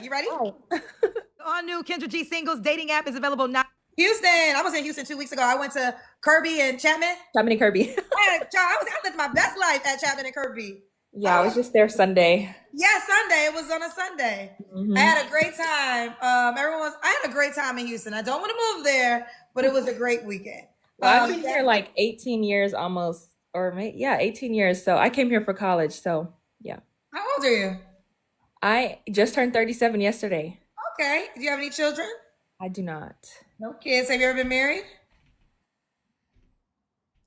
You ready? Oh. All new Kendra G singles dating app is available now. Houston. I was in Houston 2 weeks ago. I went to Kirby and Chapman. Chapman and Kirby. I lived my best life at Chapman and Kirby. Yeah, I was just there Sunday. Yeah, Sunday. It was on a Sunday. Mhm. I had a great time. I had a great time in Houston. I don't want to move there, but it was a great weekend. Well, I've been here like 18 years almost, or 18 years. So I came here for college. So yeah. How old are you? I just turned 37 yesterday. Okay. Do you have any children? I do not. No kids. Have you ever been married?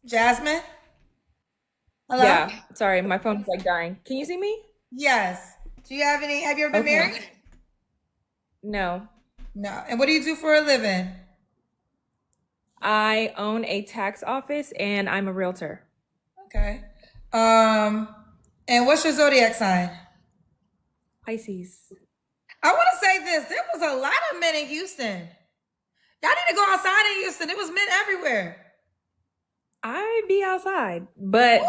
Jasmine? Hello? Yeah. Sorry, my phone's like dying. Can you see me? Yes. Have you ever been Okay. married? No. No. And what do you do for a living? I own a tax office and I'm a realtor. Okay. And what's your zodiac sign? Pisces. I want to say this. There was a lot of men in Houston. Y'all need to go outside in Houston. It was men everywhere. I be outside, but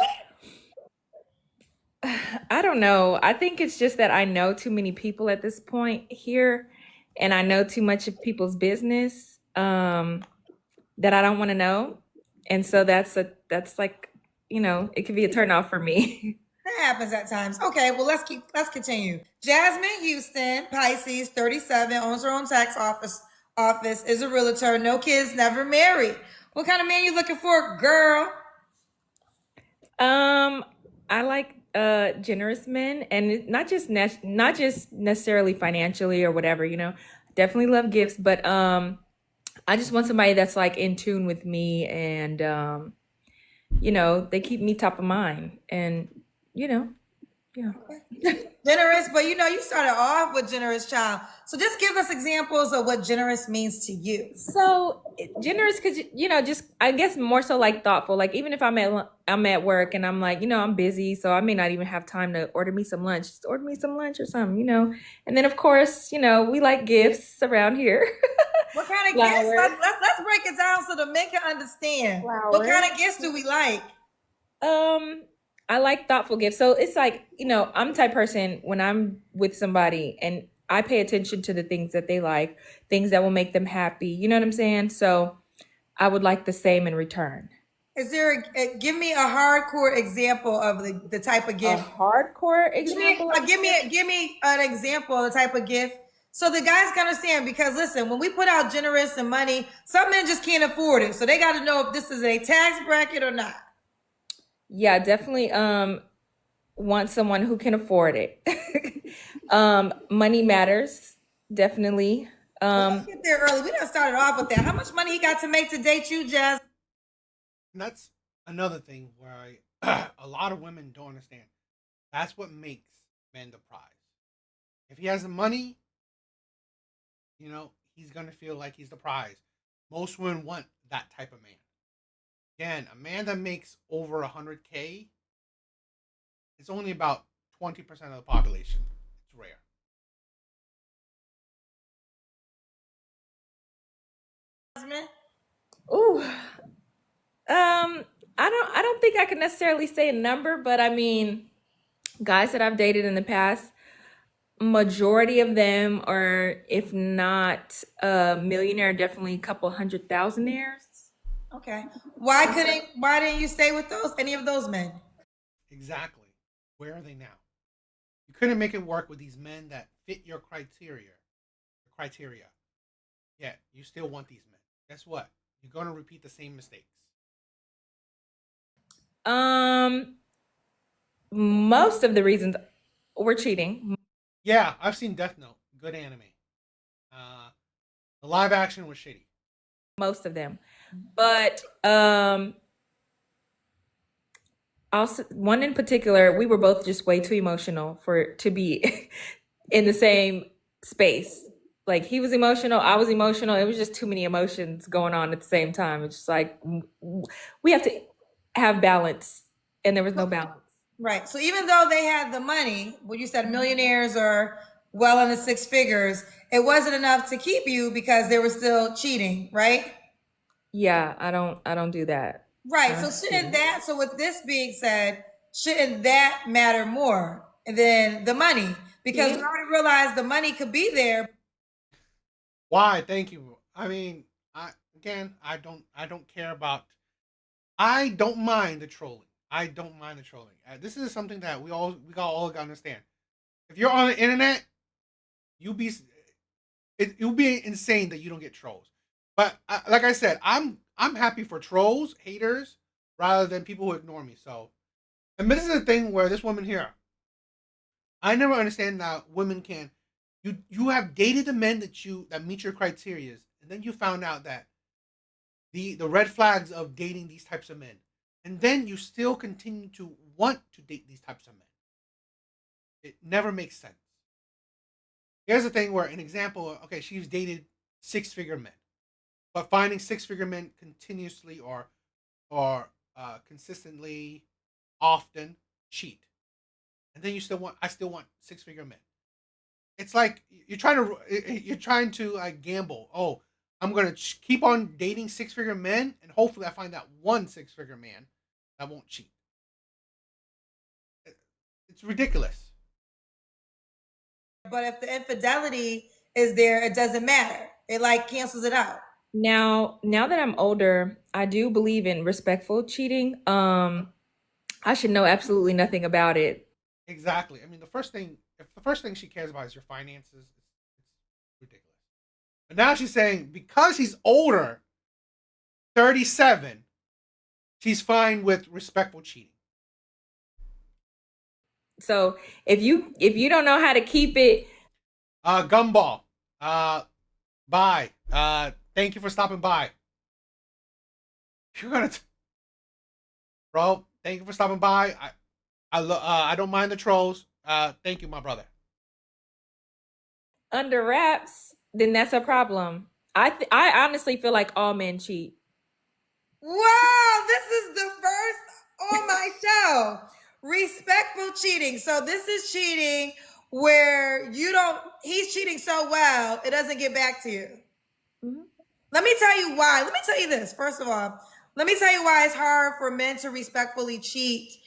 I don't know. I think it's just that I know too many people at this point here, and I know too much of people's business that I don't want to know, and so that's like, it could be a turnoff for me. That happens at times. Okay, well let's continue. Jasmine Houston, Pisces, 37, owns her own tax office, is a realtor, no kids, never married. What kind of man you looking for, girl? I like generous men, and not just necessarily financially or whatever, Definitely love gifts, but I just want somebody that's like in tune with me, and they keep me top of mind, and yeah. Generous, but you started off with generous, child. So just give us examples of what generous means to you. So generous, because just I guess more so like thoughtful. Like even if I'm at work and I'm like, I'm busy, so I may not even have time to order me some lunch. Just order me some lunch or something, And then of course, we like gifts around here. What kind of gifts? Let's break it down so the men can understand. Flowers. What kind of gifts do we like? I like thoughtful gifts. So it's like, I'm the type person when I'm with somebody and I pay attention to the things that they like, things that will make them happy. You know what I'm saying? So I would like the same in return. Is there give me a hardcore example of the type of gift? A hardcore example? Give me an example of the type of gift so the guys can understand, because listen, when we put out generous and money, some men just can't afford it. So they got to know if this is a tax bracket or not. Yeah, definitely want someone who can afford it. Money matters, definitely. Let's get there early. We done started off with that. How much money he got to make to date you, Jazz? And that's another thing where a lot of women don't understand. That's what makes men the prize. If he has the money, he's going to feel like he's the prize. Most women want that type of man. Again, a man that makes over 100K, it's only about 20% of the population. It's rare. Ooh. I don't think I can necessarily say a number, but I mean, guys that I've dated in the past, majority of them are, if not a millionaire, definitely a couple hundred thousandaires. Okay. Why didn't you stay with any of those men? Exactly. Where are they now? You couldn't make it work with these men that fit your criteria. Yeah, you still want these men. Guess what? You're going to repeat the same mistakes. Most of the reasons were cheating. Yeah, I've seen Death Note. Good anime. The live action was shitty. Most of them. But also one in particular, we were both just way too emotional to be in the same space. Like he was emotional, I was emotional. It was just too many emotions going on at the same time. It's just like we have to have balance, and there was no balance. Right. So even though they had the money, what you said, millionaires or well in the six figures, it wasn't enough to keep you because they were still cheating, right? Yeah, I don't do that. Right. So with this being said, shouldn't that matter more than the money? because See? we already realized the money could be there. Why? Thank you. I mean, I don't care about. I don't mind the trolling. I don't mind the trolling. This is something that we all gotta understand. If you're on the internet, you'll be it'll be insane that you don't get trolls. But like I said, I'm happy for trolls, haters, rather than people who ignore me. So, and this is the thing where this woman here, I never understand that women can. You have dated the men that meet your criteria, and then you found out that the red flags of dating these types of men, and then you still continue to want to date these types of men. It never makes sense. Here's the thing where an example, okay, she's dated six-figure men, but finding six-figure men continuously or consistently often cheat, and then I still want six-figure men. It's like you're trying to like gamble. Oh, I'm gonna keep on dating six-figure men, and hopefully I find that one six-figure man that won't cheat. It's ridiculous. But if the infidelity is there, it doesn't matter. It like cancels it out. Now that I'm older, I do believe in respectful cheating. I should know absolutely nothing about it. Exactly. I mean, if the first thing she cares about is your finances, it's ridiculous. But now she's saying because he's older, 37, she's fine with respectful cheating. So if you don't know how to keep it, Gumball. Bye. Thank you for stopping by. You're gonna, bro. Thank you for stopping by. I don't mind the trolls. Thank you, my brother. under wraps, then that's a problem. I honestly feel like all men cheat. Wow, this is the first on my show. Respectful cheating. So this is cheating where he's cheating so well, it doesn't get back to you. Mhm. Let me tell you why. Let me tell you this. First of all, let me tell you why it's hard for men to respectfully cheat.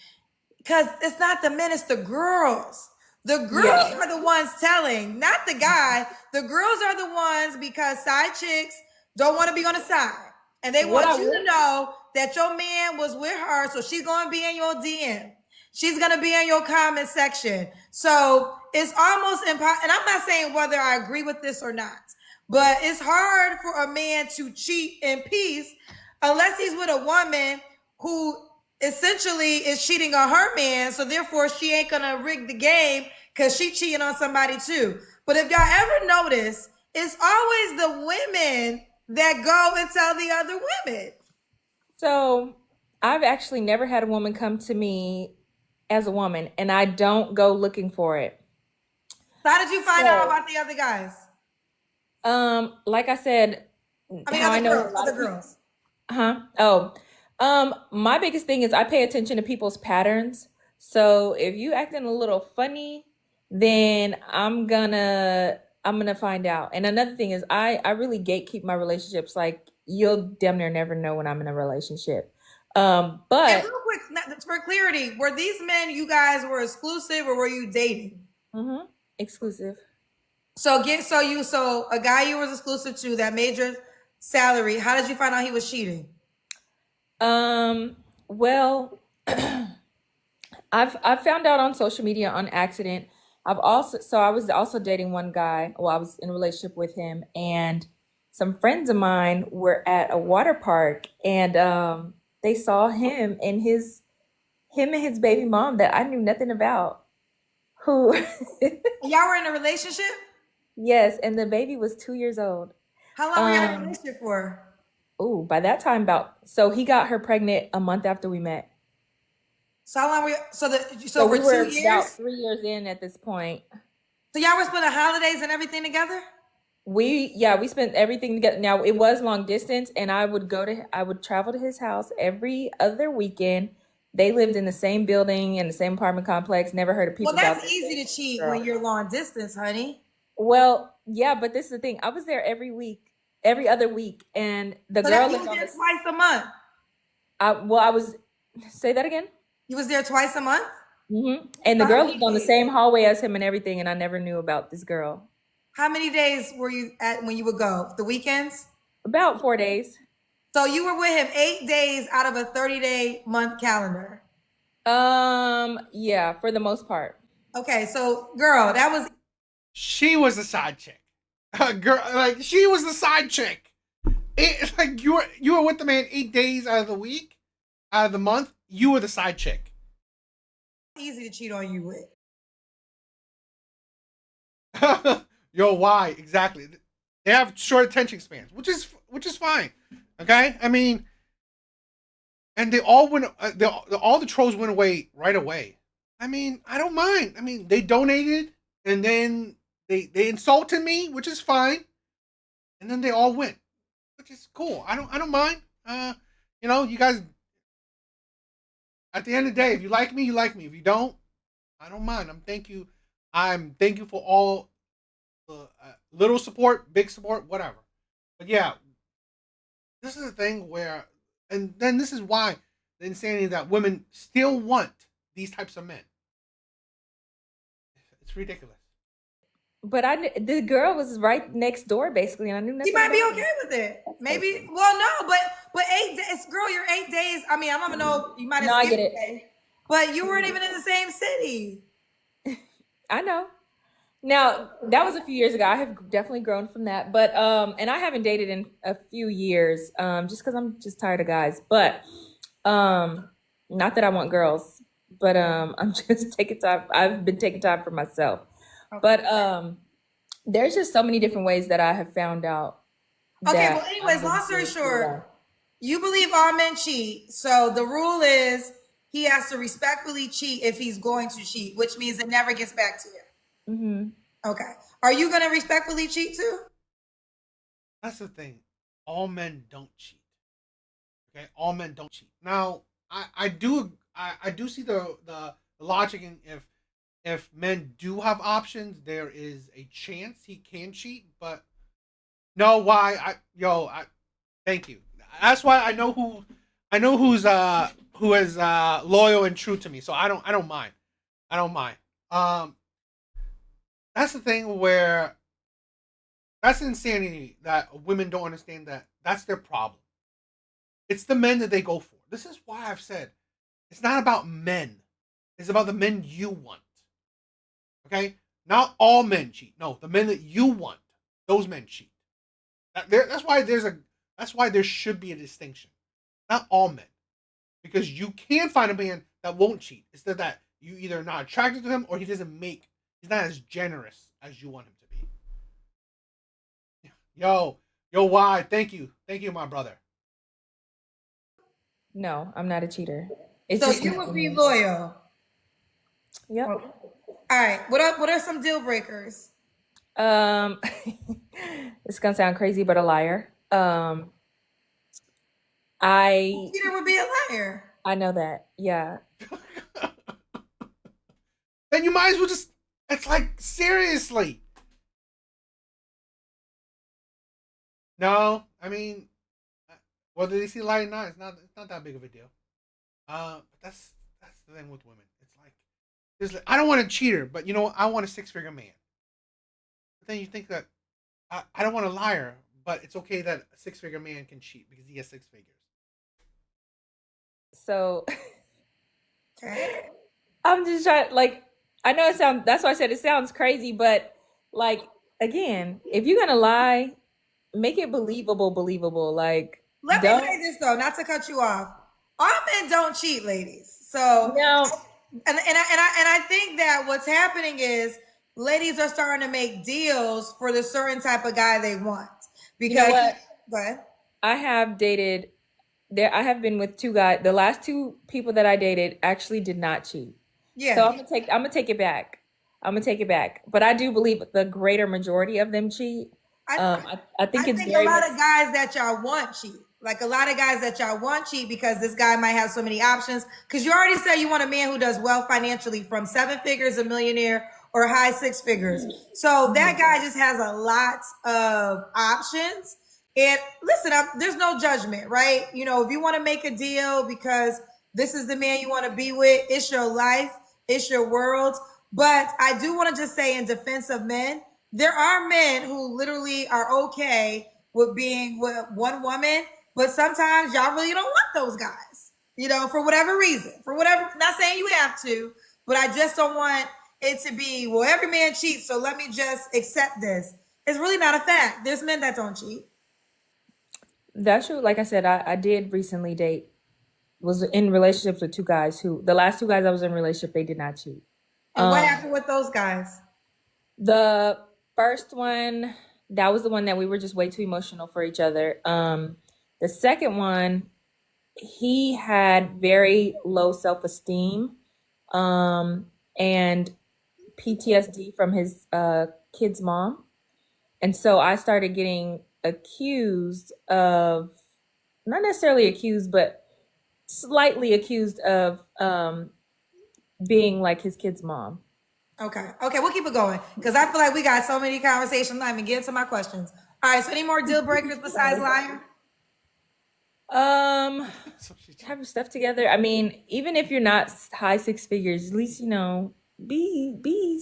Because it's not the men, it's the girls. The girls Yeah. are the ones telling, not the guy. The girls are the ones because side chicks don't want to be on the side. And they What want I you to will know that your man was with her, so she's going to be in your DM. She's going to be in your comment section. So it's almost impossible. And I'm not saying whether I agree with this or not, but it's hard for a man to cheat in peace unless he's with a woman who essentially is cheating on her man. So therefore, she ain't going to rig the game because she cheating on somebody too. But if y'all ever notice, it's always the women that go and tell the other women. So I've actually never had a woman come to me as a woman, and I don't go looking for it. So how did you find out So, about the other guys? like I said, I mean, how I other know a girls, lot other of people, girls. huh? Oh, my biggest thing is I pay attention to people's patterns. So if you acting a little funny, then I'm gonna find out. And another thing is I really gatekeep my relationships. Like you'll damn near never know when I'm in a relationship. And But real quick, for clarity, were these men you guys were exclusive or were you dating? mhm, exclusive. So a guy you was exclusive to that made your salary. How did you find out he was cheating? Well, I've found out on social media on accident. I was also dating one guy. Well, I was in a relationship with him, and some friends of mine were at a water park, and they saw him and his baby mom that I knew nothing about. Who, Y'all were in a relationship? yes, and the baby was 2 years old. How long were y'all in a Um, relationship for? oh, by that time, so he got her pregnant a month after we met. So how long were you, so So for we were two years? about 3 years in at this point. So y'all were spending holidays and everything together? We spent everything together. Now it was long distance, and I would travel to his house every other weekend. They lived in the same building in the same apartment complex. Never heard a peep Well, about that's this easy to cheat when girl. you're long distance, honey. Well, yeah, but this is the thing. I was there every week, every other week, and the So girl that you lived was on there this. twice a month. I was. Say that again. You was there twice a month? And the How girl many lived on the days? same hallway as him and everything, and I never knew about this girl. How many days were you at when you would go? The weekends? About 4 days. So you were with him 8 days out of a 30-day month calendar. Yeah, for the most part. Okay, so girl, that was She was the side chick. Girl, like she was the side chick. Like you were with the man 8 days out of the week, out of the month. You were the side chick. easy to cheat on you with. Yo, why exactly? They have short attention spans, which is fine. Okay, I mean, and they all went. All the trolls went away right away. I mean, I don't mind. I mean, they donated and then they insulted me, which is fine, and then they all went, which is cool. I don't mind. You guys. At the end of the day, if you like me, you like me. If you don't, I don't mind. I'm thank you for all little support, big support, whatever. But yeah, this is a thing where, and then this is why the insanity that women still want these types of men. It's ridiculous. But the girl was right next door, basically, and I knew She nothing might be about okay it. with it. Maybe. Well, no, but 8 days, girl, you're 8 days. I mean, I don't even know. You might have No, I skipped get a it. day, but you weren't even in the same city. I know. Now, that was a few years ago. I have definitely grown from that. But and I haven't dated in a few years, just because I'm just tired of guys. But not that I want girls, but I'm just taking time. I've been taking time for myself. But there's just so many different ways that I have found out Okay. that Well, I've anyways, been long story being cheated on. short, you believe all men cheat. So the rule is he has to respectfully cheat if he's going to cheat, which means it never gets back to you. Mm-hmm. Okay. Are you going to respectfully cheat too? That's the thing. All men don't cheat. Okay, all men don't cheat. Now, I do see the logic in if men do have options, there is a chance he can cheat. But no, why? I thank you. That's why I know who is loyal and true to me. So I don't mind. I don't mind. Um, that's the thing where that's insanity that women don't understand that that's their problem. It's the men that they go for. This is why I've said it's not about men. It's about the men you want. Okay? Not all men cheat. No, the men that you want, those men cheat. That's why there should be a distinction. Not all men. Because you can find a man that won't cheat. It's that you either not attracted to him or he's not as generous as you want him to be. Yo, why? Thank you. Thank you, my brother. No, I'm not a cheater. It's So just you not would for be me. loyal. Yep. All right. What are some deal breakers? Um, it's gonna sound crazy, but a liar. I Cheater would be a liar. I know that. Yeah. Then you might as well just. It's like seriously. No, I mean, whether they see light or not, it's not that big of a deal. But that's the thing with women. It's like I don't want a cheater, but you know what? I want a 6 figure man. But then you think that I don't want a liar, but it's okay that a 6 figure man can cheat because he has 6 figures. So Okay. I'm just trying like I know that's why I said it sounds crazy, but like again, if you're gonna lie, make it believable. Like Let me don't say this though, not to cut you off. All men don't cheat, ladies. So, no and I think that what's happening is ladies are starting to make deals for the certain type of guy they want you know because. what? Go ahead. I have dated there I have been with two guys. The last two people that I dated actually did not cheat. So Yeah. I'm gonna take it back. I'm gonna take it back. But I do believe the greater majority of them cheat. I, I think I it's think a very lot much of guys that y'all want cheat. Like a lot of guys that y'all want cheat because this guy might have so many options. Because you already said you want a man who does well financially from 7 figures, a millionaire, or high 6 figures. So that guy just has a lot of options. And listen, there's no judgment, right? You know, if you want to make a deal because this is the man you want to be with, it's your life. it's your world. But I do want to just say, in defense of men, there are men who literally are okay with being with one woman, but sometimes y'all really don't want those guys, for whatever reason, for whatever, not saying you have to, but I just don't want it to be, well, every man cheats, so let me just accept this. It's really not a fact. There's men that don't cheat. That's true. Like I said, I did recently was in relationships with two guys the last two guys I was in a relationship, they did not cheat. And what happened with those guys? The first one, that was the one that we were just way too emotional for each other. The second one, he had very low self-esteem, and PTSD from his kid's mom. And so I started getting accused of, not necessarily accused, but slightly accused of being like his kid's mom. Okay, we'll keep it going because I feel like we got so many conversations. I'm not even getting to my questions. All right, so any more deal breakers besides liar? Have your stuff together. I mean, even if you're not high six figures, at least be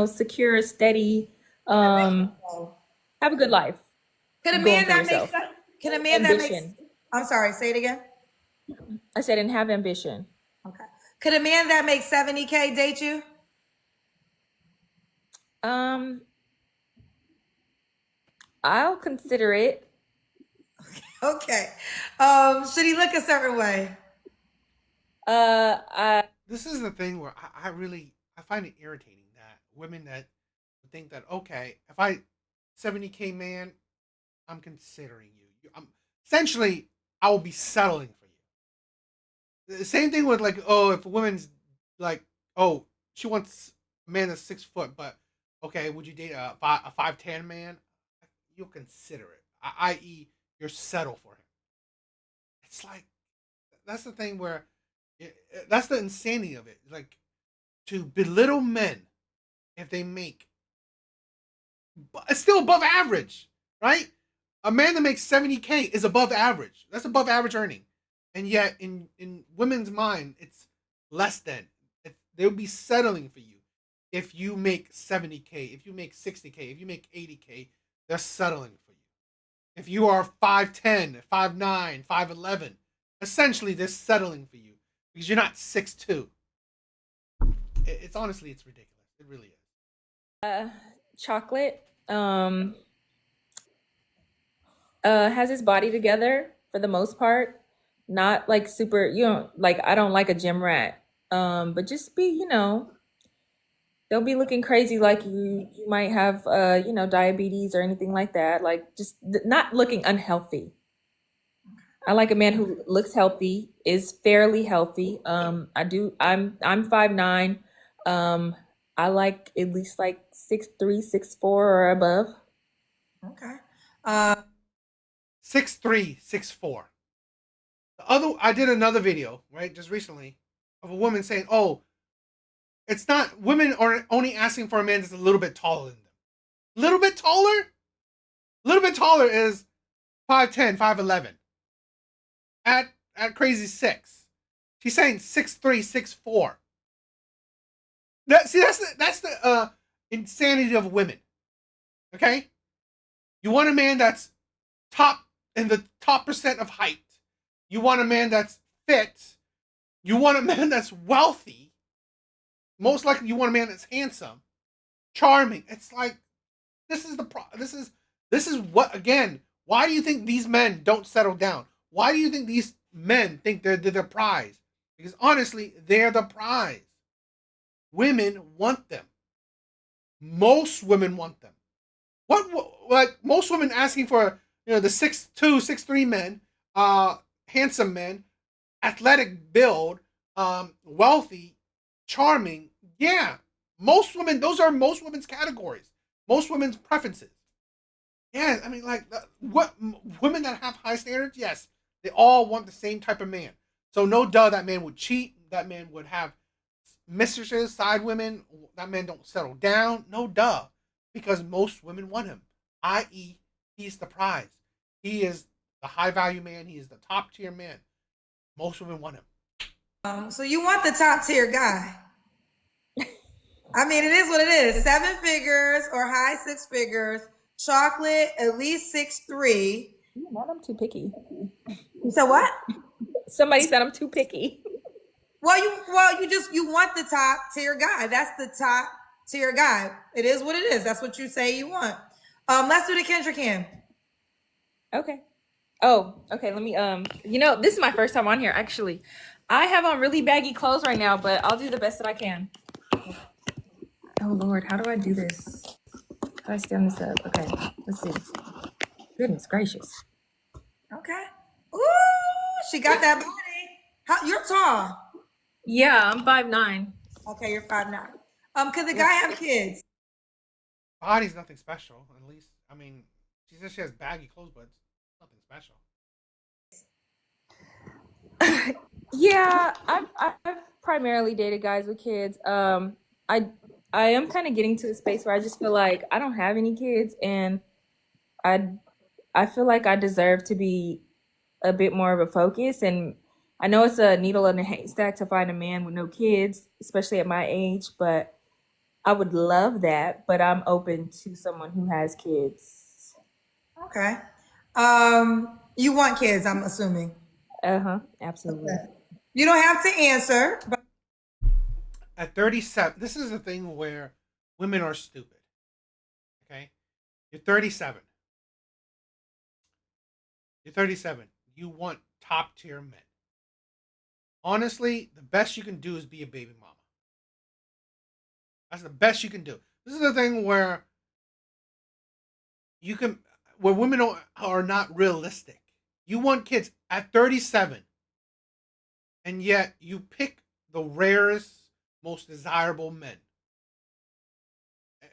secure, steady. Have a good life. Can a Going man for that makes yourself. can a man that makes Ambition. I'm sorry, say it again. I said, and have ambition. Okay. Could a man that makes 70K date you? I'll consider it. Okay. Should he look a certain way? This is the thing where I find it irritating that women that think that, okay, if I 70K man, I'm considering you. Essentially, I will be settling for you. The same thing with, like, oh, if a woman's like, oh, she wants a man that's 6 foot, but okay, would you date a 5'10" man? You'll consider it, i.e., you're settle for him. It's like, that's the thing where that's the insanity of it. Like, to belittle men if they make, it's still above average, right? A man that makes 70K is above average. That's above average earning, and yet in women's mind, it's less than. They'll be settling for you if you make 70K, if you make 60K, if you make 80K. They're settling for you. If you are 5'10", 5'9", 5'11", essentially they're settling for you because you're not 6'2". It's honestly, it's ridiculous. It really is. Chocolate has his body together for the most part. Not like super, like, I don't like a gym rat. But just be, they'll be looking crazy like you might have diabetes or anything like that. Like, just not looking unhealthy. I like a man who looks healthy, is fairly healthy. I'm 5'9". I like at least like 6'3", 6'4", or above. Okay. 6'3", 6'4". I did another video, right, just recently, of a woman saying, oh, it's not, women are only asking for a man that's a little bit taller than them. Little bit taller? Little bit taller is 5'10", 5'11". At crazy 6. She's saying 6'3", 6'4". That's the insanity of women. Okay? You want a man that's in the top percent of height. You want a man that's fit. You want a man that's wealthy. Most likely you want a man that's handsome, charming. It's like, this is what, again, why do you think these men don't settle down? Why do you think these men think they're the prize? Because honestly, they're the prize. Women want them. Most women want them. Like, most women asking for, the 6'2", 6'3" men, handsome men, athletic build, wealthy, charming. Yeah, most women. Those are most women's categories. Most women's preferences. Yeah, I mean, like, what women that have high standards? Yes, they all want the same type of man. So no duh, that man would cheat. That man would have mistresses, side women. That man don't settle down. No duh, because most women want him. I.e., he's the prize. He is the high value man. He is the top tier man. Most women want him. So you want the top tier guy? I mean, it is what it is. 7 figures or high 6 figures. Chocolate, at least 6'3". Not I'm too picky. So what? Somebody said I'm too picky. You want the top tier guy. That's the top tier guy. It is what it is. That's what you say you want. Let's do the Kendra Cam. Okay. Oh, okay. Let me this is my first time on here actually. I have on really baggy clothes right now, but I'll do the best that I can. Oh Lord, how do I do this? How do I stand this up? Okay, let's see. Goodness gracious. Okay. Ooh, she got that body. You're tall. Yeah, I'm 5'9". Okay, you're 5'9". Could the guy have kids? Body's nothing special. At least, I mean, she says she has baggy clothes, but it's nothing special. Yeah, I've primarily dated guys with kids. I I am kind of getting to the space where I just feel like I don't have any kids, and I I feel like I deserve to be a bit more of a focus. And I know it's a needle in a haystack to find a man with no kids, especially at my age, but I would love that. But I'm open to someone who has kids. Okay. You want kids, I'm assuming. Uh-huh, absolutely. Okay. You don't have to answer, but At 37, this is the thing where women are stupid. Okay? You're 37. You're 37. You want top tier men. Honestly, the best you can do is be a baby mama. That's the best you can do. This is the thing where you can, where women are not realistic. You want kids at 37, and yet you pick the rarest, most desirable men.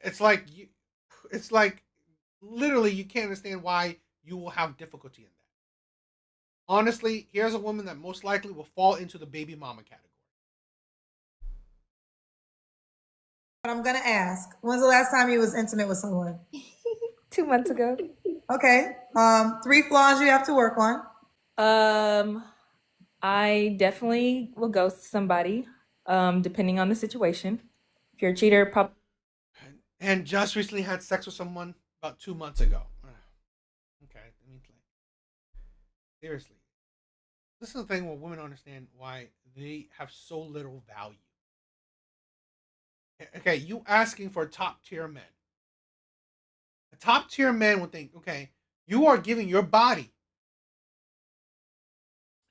It's like it's like literally you can't understand why you will have difficulty in that. Honestly, here's a woman that most likely will fall into the baby mama category. I'm gonna ask. When's the last time you was intimate with someone? 2 months ago. Okay. 3 flaws you have to work on. Um, I definitely will ghost somebody, depending on the situation. If you're a cheater, probably. And just recently had sex with someone about 2 months ago. Okay, I mean, like, seriously, this is the thing where women understand why they have so little value. Okay, you asking for top tier men. A top tier man would think, okay, you are giving your body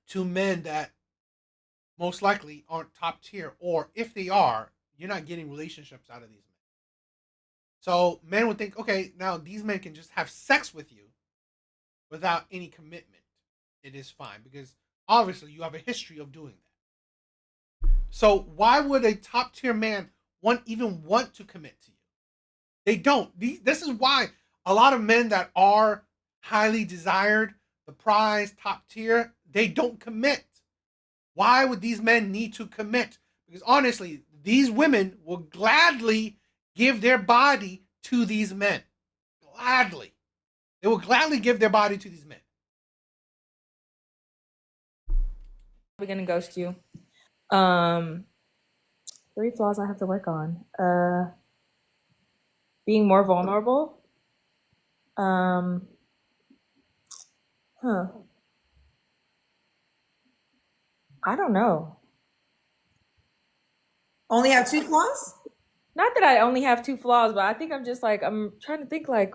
to men that most likely aren't top tier, or if they are, you're not getting relationships out of these men. So men would think, okay, now these men can just have sex with you without any commitment. It is fine because obviously you have a history of doing that. So why would a top tier man even want to commit to you? They don't. This is why a lot of men that are highly desired, the prize, top tier, they don't commit. Why would these men need to commit? Because honestly, these women will gladly give their body to these men. Gladly. They will gladly give their body to these men. We're gonna ghost you. Um, 3 flaws I have to work on. Being more vulnerable. Um, huh. I don't know. Only have 2 flaws? Not that I only have 2 flaws, but I think I'm trying to think like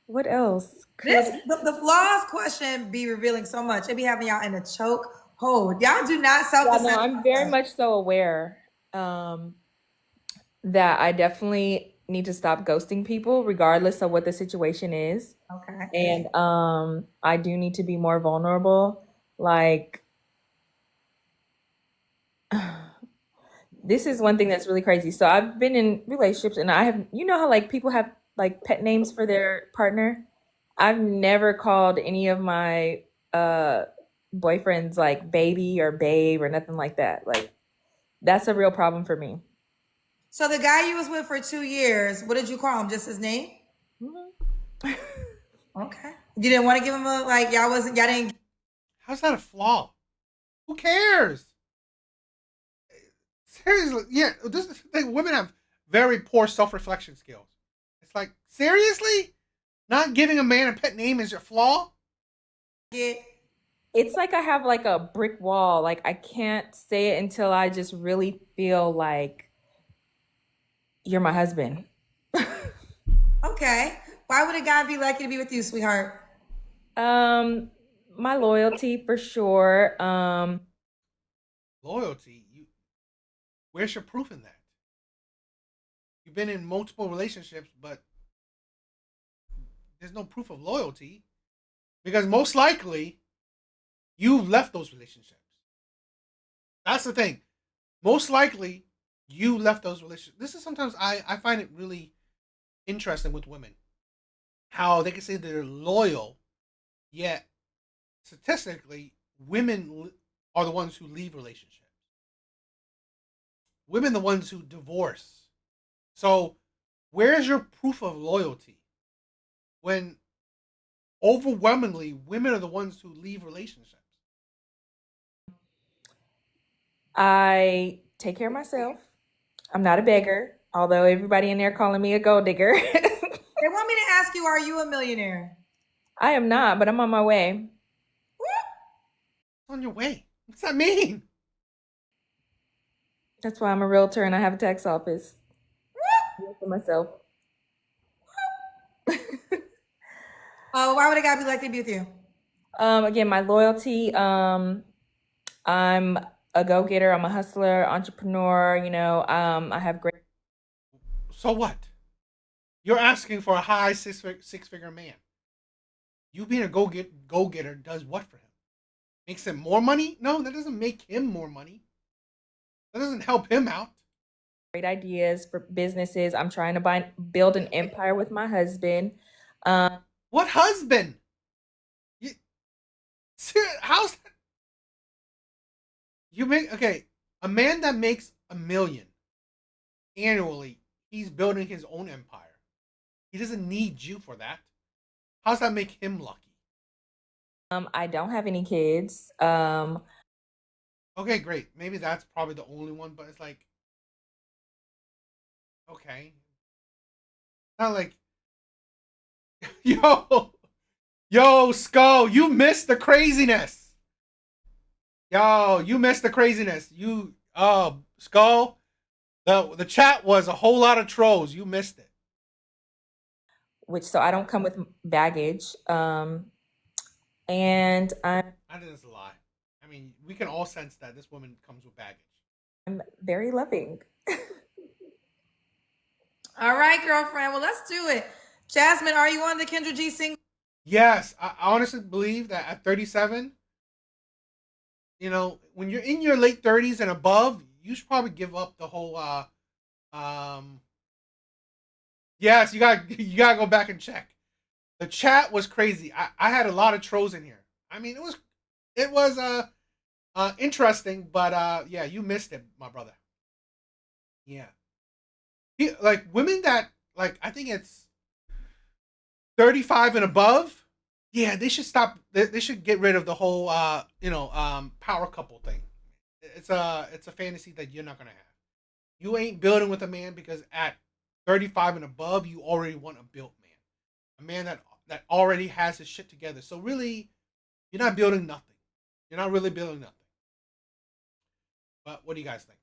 what else This could. the flaws question be revealing so much. It be having y'all in a choke hold. Y'all do not self Yeah, no, assess. I'm very much so aware um that I definitely need to stop ghosting people regardless of what the situation is. Okay. And I do need to be more vulnerable. Like this is one thing that's really crazy. So I've been in relationships and I have, you know how like people have like pet names for their partner? I've never called any of my uh boyfriends like baby or babe or nothing like that. Like that's a real problem for me. So the guy you was with for 2 years, what did you call him? Just his name? Mhm. Okay. You didn't want to give him a y'all didn't. How's that a flaw? Who cares? Seriously, yeah. This is the thing. Women have very poor self-reflection skills. It's like, seriously? Not giving a man a pet name is your flaw? Yeah. It's like I have like a brick wall. Like I can't say it until I just really feel like you're my husband. Okay. Why would a guy be lucky to be with you, sweetheart? Um, my loyalty for sure. Loyalty? Where's your proof in that? You've been in multiple relationships, but there's no proof of loyalty because most likely you left those relationships. That's the thing. Most likely you left those relationships. This is sometimes I find it really interesting with women how they can say they're loyal, yet statistically, are the ones who leave relationships. Women, the ones who divorce. So, where's your proof of loyalty when overwhelmingly women are the ones who leave relationships? I take care of myself. I'm not a beggar, although everybody in there calling me a gold digger. They want me to ask you, are you a millionaire? I am not, but I'm on my way. On your way. What's that mean? That's why I'm a realtor and I have a tax office. For myself. Why would a guy be lucky to be with you? Again, my loyalty. I'm a go-getter. I'm a hustler, entrepreneur. I have great. So what? You're asking for a high six-figure man. You being a go-getter does what for him? Makes him more money? No, that doesn't make him more money. That doesn't help him out. Great ideas for businesses. I'm trying to build an empire with my husband. What husband? How's that? A man that makes $1 million annually, he's building his own empire. He doesn't need you for that. How's that make him lucky? I don't have any kids. Okay, great. Maybe that's probably the only one, but it's like, okay. Not like, yo, Skull, you missed the craziness. Yo, you missed the craziness. Skull, the chat was a whole lot of trolls. You missed it. So I don't come with baggage. And That is a lie. I mean, we can all sense that this woman comes with baggage. I'm very loving. All right, girlfriend. Well, let's do it. Jasmine, are you on the Kendra G single? Yes, I honestly believe that at 37, when you're in your late 30s and above, you should probably give up the whole yes, you gotta go back and check. The chat was crazy. I had a lot of trolls in here. I mean, it was interesting, but yeah, you missed it, my brother. Yeah. Like women that I think it's 35 and above, yeah, they should stop. They should get rid of the whole power couple thing. It's a fantasy that you're not gonna have. You ain't building with a man because at 35 and above, you already want a built man, a man that already has his shit together. So really, you're not building nothing. You're not really building nothing. But what do you guys think?